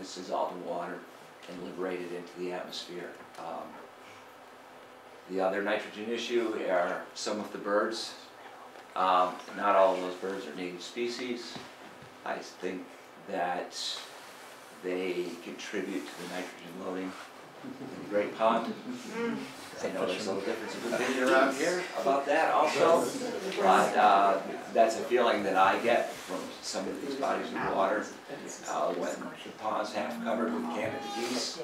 this dissolved in water and liberated into the atmosphere. The other nitrogen issue are some of the birds. Not all of those birds are native species. I think that they contribute to the nitrogen loading in the Great Pond. I know there's a little difference of opinion around here about that also, but that's a feeling that I get from some of these bodies of water. When the pond's half covered with Canada geese,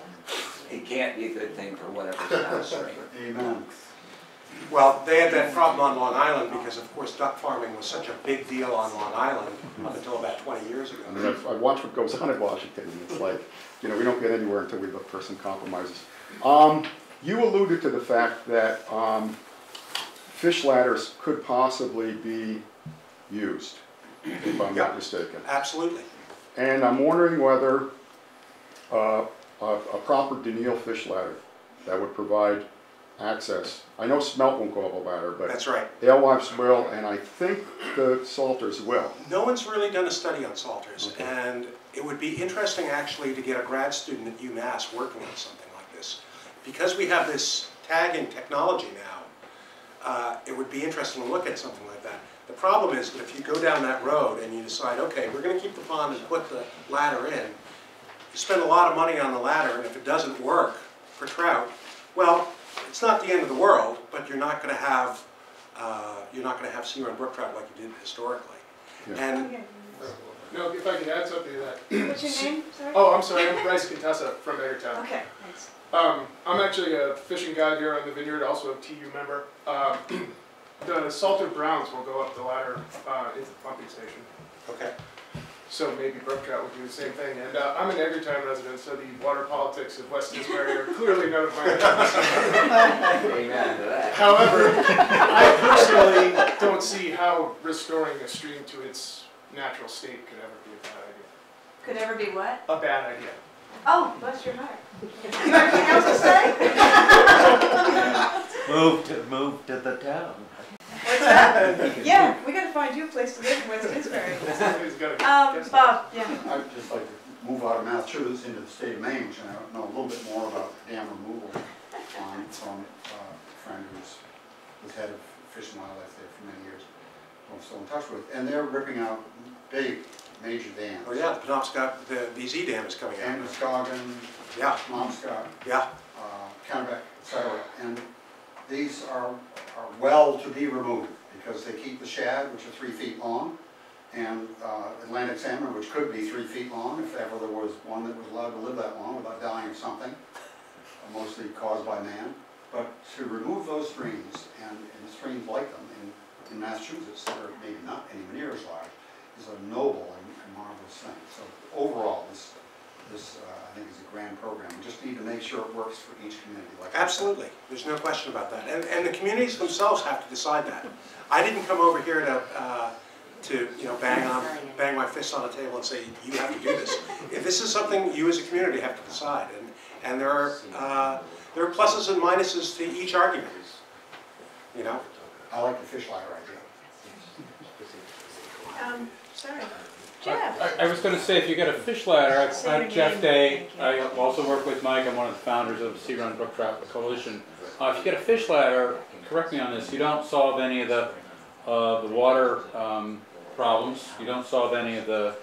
it can't be a good thing for whatever's downstream. Amen. Well, they had that problem on Long Island because, of course, duck farming was such a big deal on Long Island up until about 20 years ago. I mean, I watch what goes on in Washington, and it's like, you know, we don't get anywhere until we look for some compromises. You alluded to the fact that fish ladders could possibly be used, if I'm not mistaken. Absolutely. And I'm wondering whether a proper Daniil fish ladder that would provide access. I know smelt won't go up a ladder, but That's right. alewives will, and I think the salters will. No one's really done a study on salters, Okay. and it would be interesting actually to get a grad student at UMass working on something like this. Because we have this tagging technology now, it would be interesting to look at something like that. The problem is that if you go down that road and you decide, okay, we're going to keep the pond and put the ladder in, you spend a lot of money on the ladder, and if it doesn't work for trout, well, it's not the end of the world, but you're not going to have sea run brook trout like you did historically. Yeah. And No, if I could add something to that. What's your name? Sorry? Oh, I'm sorry, I'm Bryce Contessa from Edgartown. Okay, thanks. I'm actually a fishing guide here on the vineyard, also a TU member. The salter browns will go up the ladder into the pumping station. okay. So maybe brook trout would do the same thing. And I'm an Edgartown resident, so the water politics of West Tisbury are clearly none of my business. Amen to that. However, I personally don't see how restoring a stream to its natural state could ever be a bad idea. Could ever be what? A bad idea. Oh, bless your heart. You have anything else to say? Move to the town. What's that? Yeah, we gotta find you a place to live in West Tisbury. Somebody's gotta get Bob, yeah. I'd just like to move out of Massachusetts into the state of Maine, which I know a little bit more about dam removal from a friend who's head of Fish and Wildlife there for many years, who I'm still in touch with. And they're ripping out big, major dams. Oh yeah, the Penobscot, the VZ dam is coming out. Androscoggin, Yeah, Monmouth, yeah. Kennebec, etc. And these are well to be removed because they keep the shad, which are 3 feet long, and Atlantic salmon, which could be 3 feet long if ever there was one that was allowed to live that long without dying of something, mostly caused by man. But to remove those streams, and streams like them in Massachusetts that are maybe not anywhere near as large, is a noble and marvelous thing. So overall, this I think is a grand program. We just need to make sure it works for each community. Like Absolutely, there's no question about that. And the communities themselves have to decide that. I didn't come over here to bang my fists on the table and say, you have to do this. If this is something you as a community have to decide, and there are pluses and minuses to each argument. You know? I like the fish ladder idea. Sorry. Jeff. I was going to say, if you get a fish ladder, Say your I'm Jeff name. Day. Thank you. I also work with Mike. I'm one of the founders of Sea Run Brook Trout Coalition. If you get a fish ladder, correct me on this, you don't solve any of the water problems. You don't solve any of the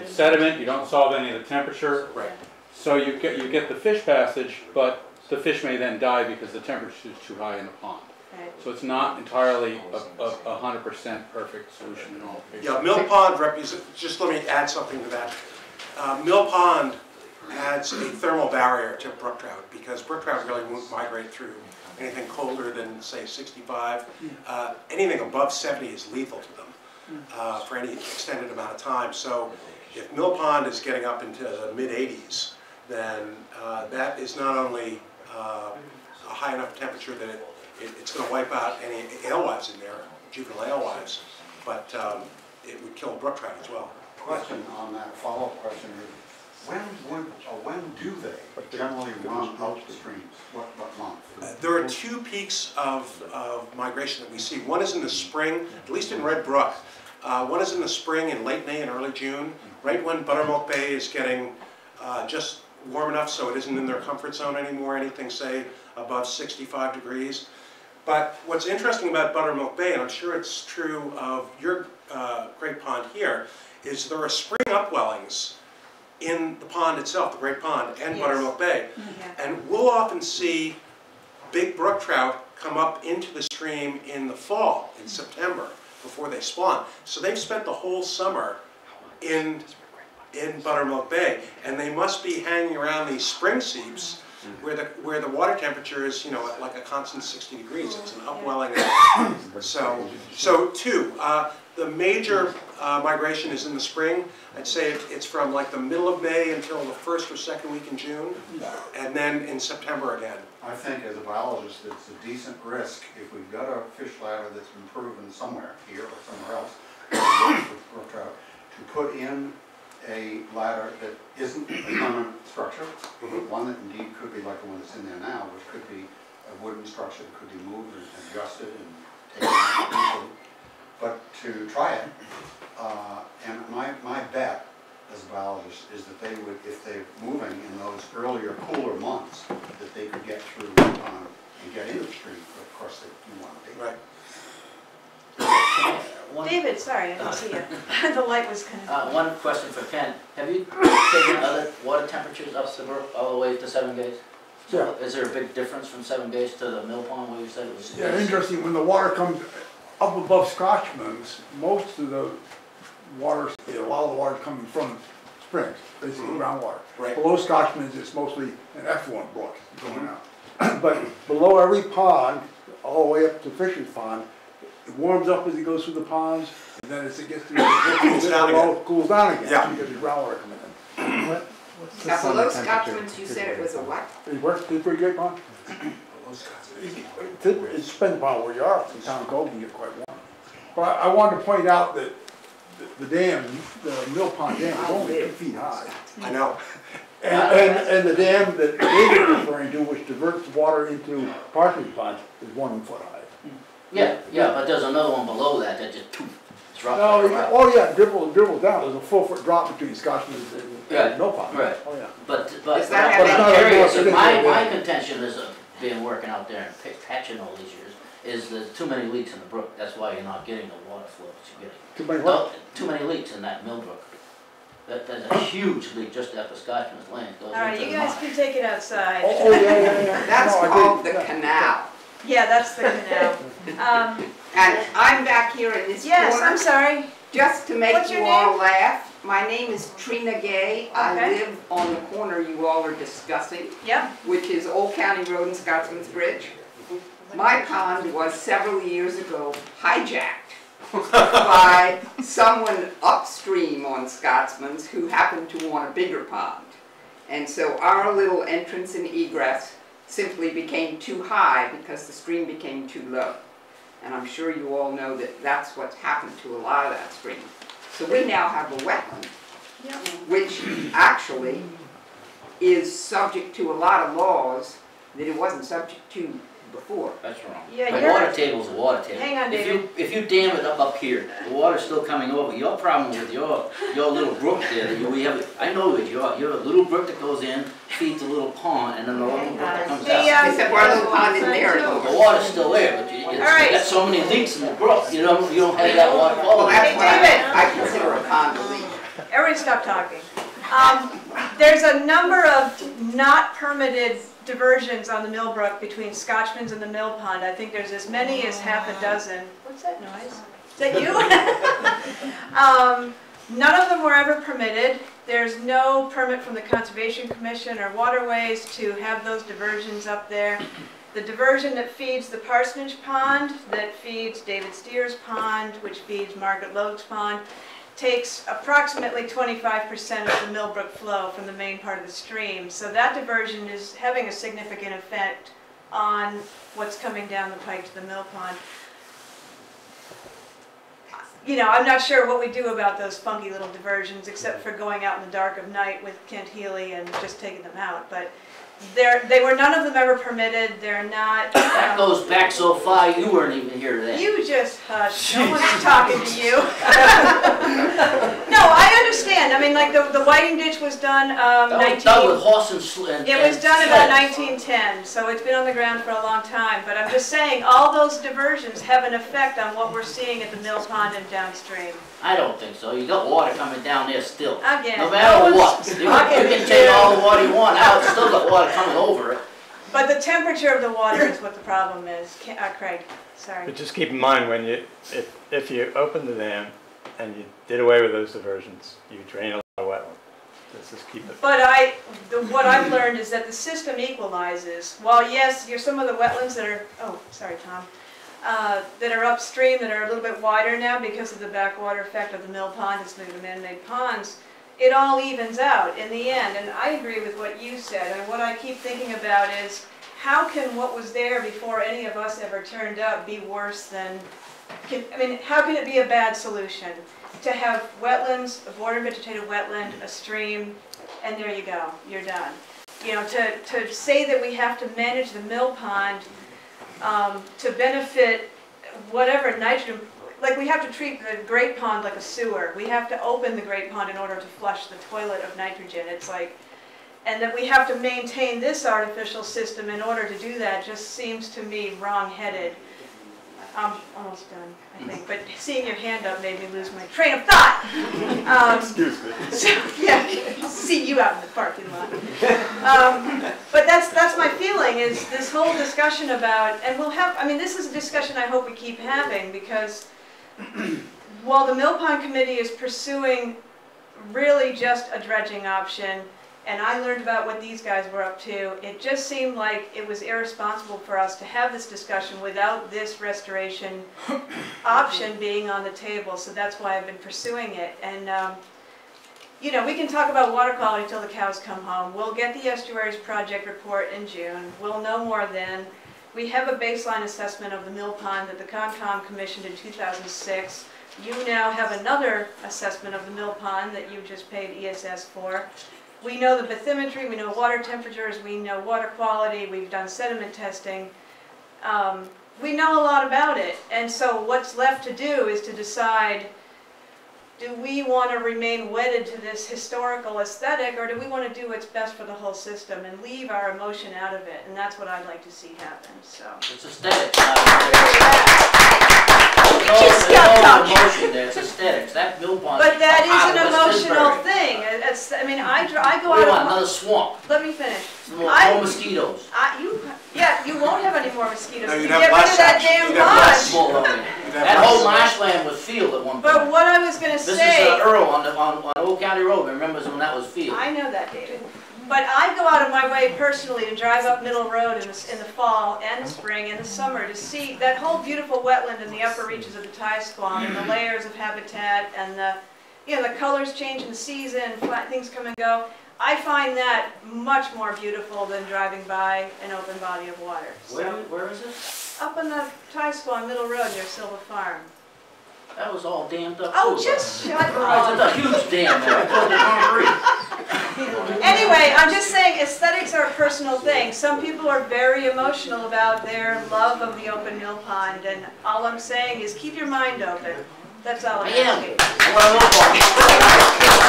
sediment. You don't solve any of the temperature. Right. So you get the fish passage, but the fish may then die because the temperature is too high in the pond. Right. So it's not entirely a 100% perfect solution in all cases. Yeah, Mill Pond just let me add something to that. Mill Pond adds a thermal barrier to brook trout because brook trout really won't migrate through anything colder than, say, 65. Anything above 70 is lethal to them for any extended amount of time. So if Mill Pond is getting up into the mid-80s, then that is not only a high enough temperature that it's going to wipe out any alewives in there, juvenile alewives, but it would kill brook trout as well. Question on that, follow-up question is, when do they generally run out the streams? What month? There are 2 peaks of migration that we see. One is in the spring, at least in Red Brook. One is in the spring in late May and early June, right when Buttermilk Bay is getting just warm enough so it isn't in their comfort zone anymore, anything say above 65 degrees. But what's interesting about Buttermilk Bay, and I'm sure it's true of your Great Pond here, is there are spring upwellings in the pond itself, the Great Pond, and Yes. Buttermilk Bay. Yeah. And we'll often see big brook trout come up into the stream in the fall, in September, before they spawn. So they've spent the whole summer in Buttermilk Bay, and they must be hanging around these spring seeps where the water temperature is, you know, at like a constant 60 degrees. It's an upwelling. So two, the major migration is in the spring. I'd say it's from like the middle of May until the first or second week in June, and then in September again. I think as a biologist, it's a decent risk if we've got a fish ladder that's been proven somewhere, here or somewhere else, with brook trout, to put in a ladder that isn't a permanent structure, one that indeed could be like the one that's in there now, which could be a wooden structure that could be moved and adjusted and taken out easily. But to try it, and my bet as a biologist is that they would, if they're moving in those earlier cooler months, that they could get through and get into the stream, but of course they do want to be. Right. David, sorry, I didn't see you. The light was kind of... One question for Ken. Have you taken other water temperatures up the brook all the way to 7 gauge? Yeah. Is there a big difference from 7 gauge to the mill pond where you said it was? Yeah, interesting, when the water comes up above Scotchman's, most of the water, a lot of the water is coming from springs, basically groundwater. Right. Below Scotchman's, it's mostly an effluent brook going out. But below every pond, all the way up to Fisher's Pond, it warms up as it goes through the ponds, and then as it gets to the Cools down again. it cools down again, Yeah. because there's groundwater coming in. Now, below Scotchman's, you said it was a what? It works, it's pretty good, pond. It depends upon where you are, in town cold can get quite warm. But I wanted to point out that the dam, the Mill Pond Dam is only 2 feet high. I know. And the dam that David was referring to, which diverts water into Parsons Pond, is 1 foot high. Yeah, but there's another one below that that just drops. No, right around. oh yeah, dribble down, there's a 4-foot drop between Scotchman's and Mill Pond. Right. Oh yeah. But Does that have what any- I'm curious, But it's not my like- contention is, being working out there and patching all these years, is there's too many leaks in the brook. That's why you're not getting the water flow that you're getting. Too many No, what? too many leaks in that mill brook. There's a huge leak just after Scotchman's Lane. It goes All right, into you the guys mine. can take it outside. Oh, yeah. That's No, I called did, the yeah. canal. Yeah, that's the canal. And I'm back here in this Yes, I'm corner, sorry. just to make What's you your all name? laugh. My name is Trina Gay. I Okay. live on the corner you all are discussing, Yep. which is Old County Road and Scotsman's Bridge. My pond was several years ago hijacked by someone upstream on Scotsman's who happened to want a bigger pond. And so our little entrance and egress simply became too high because the stream became too low. And I'm sure you all know that that's what's happened to a lot of that stream. So we now have a wetland, Yep. which actually is subject to a lot of laws that it wasn't subject to before. That's wrong. Yeah, The you're- water table's a water table. Hang on, If you dam it up here, the water's still coming over. Your problem with your little brook there, that we have, I know it, your little brook that goes in, feeds a little pond, and then the little brook that comes Hey, out. Except our little pond isn't there The anymore. water's still there, but you right. got so many leaks in the brook, you don't have that water Well, flowing. that's Hey, what David. I consider a pond to leak. Everybody stop talking. There's a number of not permitted diversions on the Millbrook between Scotchman's and the Mill Pond. I think there's as many as half a dozen. What's that noise? Is that you? None of them were ever permitted. There's no permit from the Conservation Commission or Waterways to have those diversions up there. The diversion that feeds the Parsonage Pond, that feeds David Steer's Pond, which feeds Margaret Logue's Pond, takes approximately 25% of the Millbrook flow from the main part of the stream. So that diversion is having a significant effect on what's coming down the pike to the mill pond. You know, I'm not sure what we do about those funky little diversions, except for going out in the dark of night with Kent Healy and just taking them out. But none of them ever permitted. They're not. That goes back so far, you weren't even here then. You just hush. No one's talking to you. No, I understand. I mean, like the whiting ditch was done, That was done with horse and sled. it was done about 1910, so it's been on the ground for a long time. But I'm just saying, all those diversions have an effect on what we're seeing at the mill pond and downstream. I don't think so. You got water coming down there still. Again, No matter no what. one's- You can take all the water you want out, it's still got water coming over it. But the temperature of the water is what the problem is. Craig, sorry. But just keep in mind when you, if you open the dam and you did away with those diversions, you drain a lot of wetland. Let's just keep it. But what I've learned is that the system equalizes. While yes, you're some of the wetlands that are, oh, sorry, Tom, that are upstream that are a little bit wider now because of the backwater effect of the mill pond, it's the man-made ponds, it all evens out in the end. And I agree with what you said. And what I keep thinking about is, how can what was there before any of us ever turned up be worse than, I mean, how can it be a bad solution? To have wetlands, a border vegetated wetland, a stream, and there you go, you're done. You know, to say that we have to manage the mill pond to benefit whatever nitrogen, like we have to treat the Great Pond like a sewer. We have to open the Great Pond in order to flush the toilet of nitrogen. It's like, and that we have to maintain this artificial system in order to do that just seems to me wrong-headed. I'm almost done, I think, but seeing your hand up made me lose my train of thought. Excuse me. So, yeah, I'll see you out in the parking lot. But that's my feeling, is this whole discussion about, and we'll have, I mean, this is a discussion I hope we keep having, because while the Mill Pond Committee is pursuing really just a dredging option, and I learned about what these guys were up to, it just seemed like it was irresponsible for us to have this discussion without this restoration option being on the table. So that's why I've been pursuing it. And you know, we can talk about water quality till the cows come home. We'll get the Estuaries Project report in June. We'll know more then. We have a baseline assessment of the mill pond that the Concom commissioned in 2006. You now have another assessment of the mill pond that you just paid ESS for. We know the bathymetry, we know water temperatures, we know water quality, we've done sediment testing. We know a lot about it, and so what's left to do is to decide, do we want to remain wedded to this historical aesthetic, or do we want to do what's best for the whole system and leave our emotion out of it? And that's what I'd like to see happen, so. It's aesthetics. Emotion there. It's aesthetics. That mill pond. But that is an emotional thing. I mean, I go We out want of another swamp. Let me finish. More mosquitoes. You won't have any more mosquitoes. No, If you'd you have get rid less, of that actually. damn You'd have less. pond. That whole marshland was field at one point. But what I was going to This say, is Earl on Old County Road. Remember when that was field? I know that, David. But I go out of my way personally to drive up Middle Road in the fall and the spring and the summer to see that whole beautiful wetland in the upper reaches of the Tiasquam and the layers of habitat and the colors change in the season, things come and go. I find that much more beautiful than driving by an open body of water. So, Where is it? up on the Tiasquam Middle Road near Silver Farm. That was all dammed up. Oh, too. just shut It's up. a huge dam there. I put the concrete. Anyway, I'm just saying aesthetics are a personal thing. Some people are very emotional about their love of the open mill pond, and all I'm saying is keep your mind open. That's all I'm asking. I want a mill pond.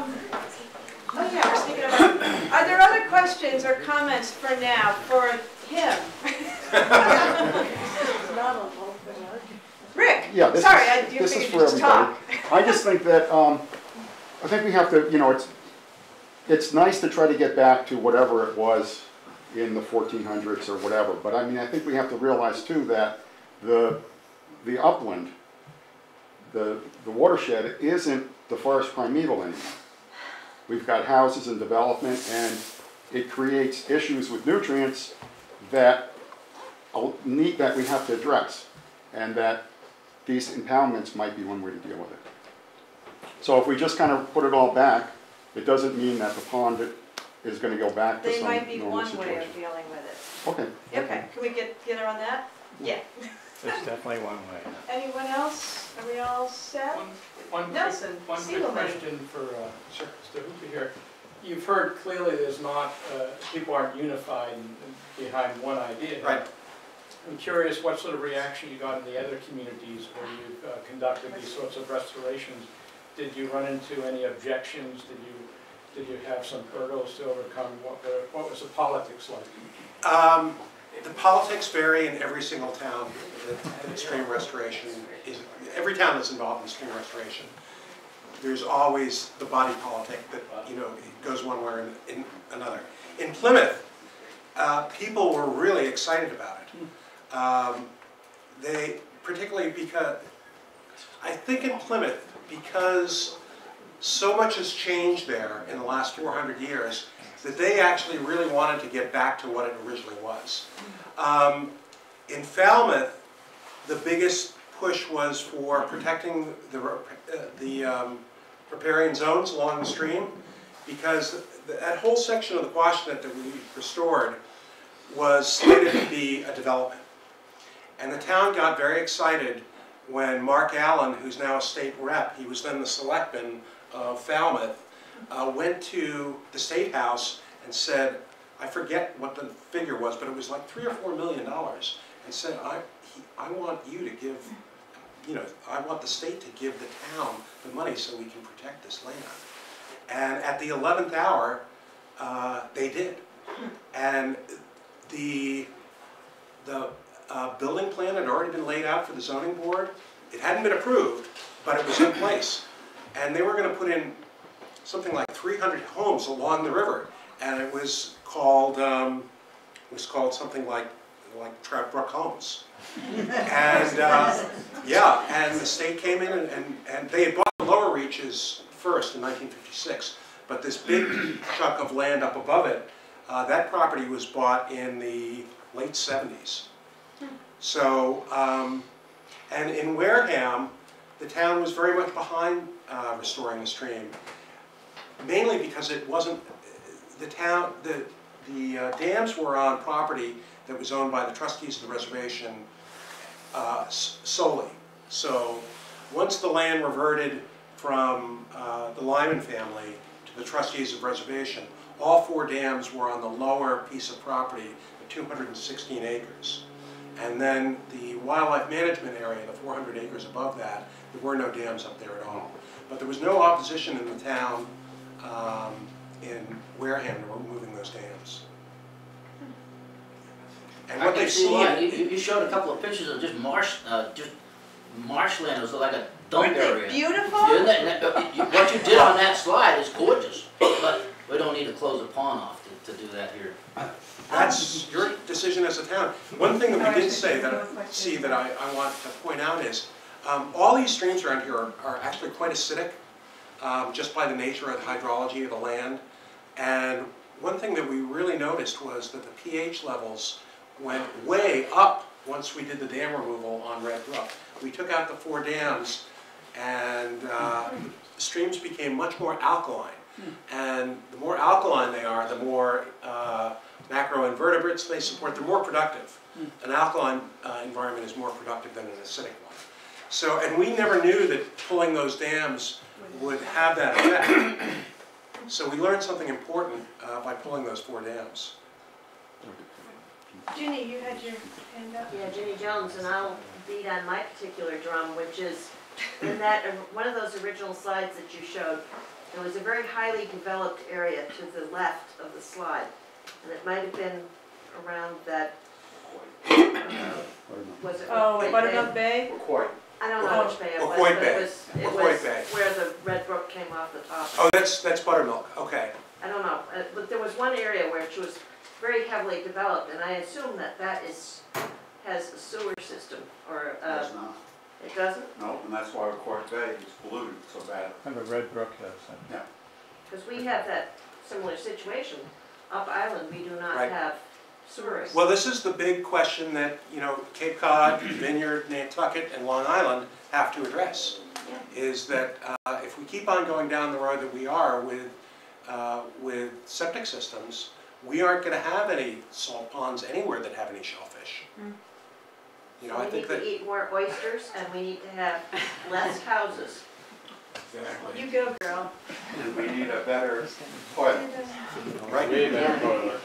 Oh yeah, we're speaking about, are there other questions or comments for now, for him? Rick, Yeah, this sorry, is, you this is figured for you'd just everybody. talk. I just think that, I think we have to, you know, it's nice to try to get back to whatever it was in the 1400s or whatever, but I mean, I think we have to realize too that the upland, the watershed isn't the forest primeval anymore. We've got houses and development, and it creates issues with nutrients that we have to address, and that these impoundments might be one way to deal with it. So if we just kind of put it all back, it doesn't mean that the pond is going to go back to They some might be normal one situation. way of dealing with it. Okay. Okay, can we get her on that? Yeah. There's definitely one way. Anyone else? Are we all set? One Nelson, quick Siegelman. question for Mr. Hooper here. You've heard clearly there's not, people aren't unified behind one idea. Right. I'm curious what sort of reaction you got in the other communities where you've conducted these sorts of restorations. Did you run into any objections? Did you have some hurdles to overcome? What was the politics like? The politics vary in every single town that stream restoration is. Every town that's involved in stream restoration, there's always the body politic that, you know, it goes one way or in another. In Plymouth, people were really excited about it. Particularly because, I think in Plymouth, because so much has changed there in the last 400 years, that they actually really wanted to get back to what it originally was. In Falmouth, the biggest push was for protecting the riparian zones along the stream, because that whole section of the Quashnet that we restored was slated to be a development. And the town got very excited when Mark Allen, who's now a state rep, he was then the selectman of Falmouth, went to the State House and said, I forget what the figure was, but it was like $3 or $4 million, and said, I want you to give, you know, I want the state to give the town the money so we can protect this land. And at the 11th hour, they did. And the building plan had already been laid out for the zoning board. It hadn't been approved, but it was in place. And they were going to put in something like 300 homes along the river, and it was called something like Trout Brook Homes. And yeah, and the state came in and they had bought the lower reaches first in 1956, but this big chunk of land up above it, that property was bought in the late 70s. So, and in Wareham, the town was very much behind restoring the stream, mainly because it wasn't, the dams were on property that was owned by the trustees of the reservation solely. So once the land reverted from the Lyman family to the trustees of reservation, all 4 dams were on the lower piece of property, the 216 acres. And then the wildlife management area, the 400 acres above that, there were no dams up there at all. But there was no opposition in the town in Wareham to removing those dams. And what they've seen... Yeah, you showed a couple of pictures of just marshland. It was like a dump area. Beautiful? What you did on that slide is gorgeous, but we don't need to close the pond off to do that here. That's your decision as a town. One thing that we did say that I want to point out is all these streams around here are actually quite acidic, just by the nature of the hydrology of the land. And one thing that we really noticed was that the pH levels went way up once we did the dam removal on Red Brook. We took out the 4 dams, and the streams became much more alkaline. And the more alkaline they are, the more macroinvertebrates they support. They're more productive. An alkaline environment is more productive than an acidic one. So, and we never knew that pulling those dams would have that effect. So we learned something important by pulling those 4 dams. Ginny, you had your hand up? Yeah, Ginny Jones, and I'll beat on my particular drum, which is in that one of those original slides that you showed, there was a very highly developed area to the left of the slide, and it might have been around that. Was it? Buttermilk Bay? I don't know which bay it was, Quoit but Bay. it was Bay. where the Red Brook came off the top. Oh, that's Buttermilk. Okay. I don't know, but there was one area which was very heavily developed, and I assume that has a sewer system, or It's not. it doesn't? No, and that's why Quoit Bay is polluted so bad. And the Red Brook has that. Yeah. Because we have that similar situation. Up island, we do not Right. have sewers. Well, this is the big question that, you know, Cape Cod, Vineyard, Nantucket, and Long Island have to address. Yeah. Is that if we keep on going down the road that we are with septic systems, we aren't going to have any salt ponds anywhere that have any shellfish. You know, So I we think need that... to eat more oysters, and we need to have less houses. Exactly. You go, girl. And we need a better toilet. Right. Way better toilet.